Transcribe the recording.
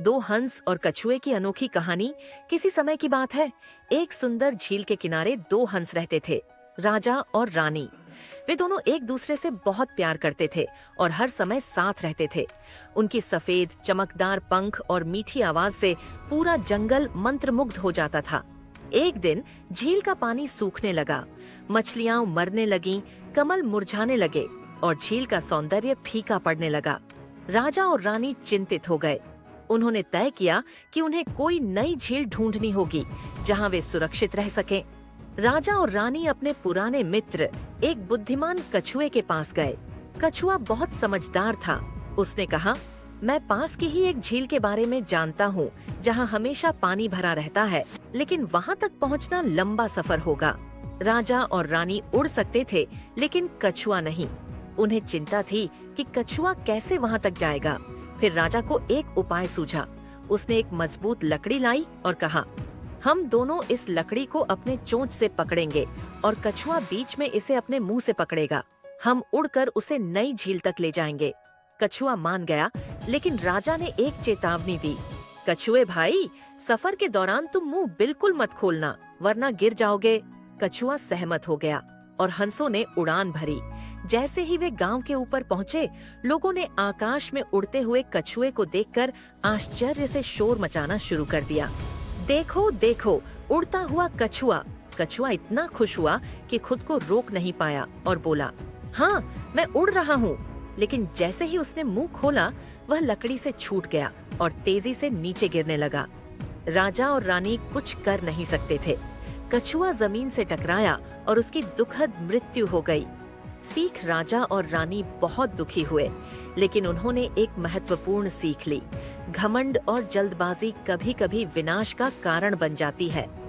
दो हंस और कछुए की अनोखी कहानी। किसी समय की बात है, एक सुंदर झील के किनारे दो हंस रहते थे, राजा और रानी। वे दोनों एक दूसरे से बहुत प्यार करते थे और हर समय साथ रहते थे। उनकी सफेद चमकदार पंख और मीठी आवाज से पूरा जंगल मंत्रमुग्ध हो जाता था। एक दिन झील का पानी सूखने लगा, मछलियां मरने लगीं, कमल मुरझाने लगे और झील का सौंदर्य फीका पड़ने लगा। राजा और रानी चिंतित हो गए। उन्होंने तय किया कि उन्हें कोई नई झील ढूंढनी होगी जहां वे सुरक्षित रह सकें। राजा और रानी अपने पुराने मित्र एक बुद्धिमान कछुए के पास गए। कछुआ बहुत समझदार था। उसने कहा, मैं पास की ही एक झील के बारे में जानता हूँ जहाँ हमेशा पानी भरा रहता है, लेकिन वहाँ तक पहुँचना लंबा सफर होगा। राजा और रानी उड़ सकते थे, लेकिन कछुआ नहीं। उन्हें चिंता थी कि कछुआ कैसे वहाँ तक जाएगा। फिर राजा को एक उपाय सूझा। उसने एक मजबूत लकड़ी लाई और कहा, हम दोनों इस लकड़ी को अपने चोंच से पकड़ेंगे और कछुआ बीच में इसे अपने मुंह से पकड़ेगा। हम उड़कर उसे नई झील तक ले जाएंगे। कछुआ मान गया, लेकिन राजा ने एक चेतावनी दी। कछुए भाई, सफर के दौरान तुम मुंह बिल्कुल मत खोलना, वरना गिर जाओगे। कछुआ सहमत हो गया और हंसों ने उड़ान भरी। जैसे ही वे गांव के ऊपर पहुंचे, लोगों ने आकाश में उड़ते हुए कछुए को देखकर आश्चर्य से शोर मचाना शुरू कर दिया। देखो देखो, उड़ता हुआ कछुआ। कछुआ इतना खुश हुआ कि खुद को रोक नहीं पाया और बोला, हाँ, मैं उड़ रहा हूँ। लेकिन जैसे ही उसने मुंह खोला, वह लकड़ी से छूट गया और तेजी से नीचे गिरने लगा। राजा और रानी कुछ कर नहीं सकते थे। कछुआ जमीन से टकराया और उसकी दुखद मृत्यु हो गई। सीख राजा और रानी बहुत दुखी हुए, लेकिन उन्होंने एक महत्वपूर्ण सीख ली। घमंड और जल्दबाजी कभी-कभी विनाश का कारण बन जाती है।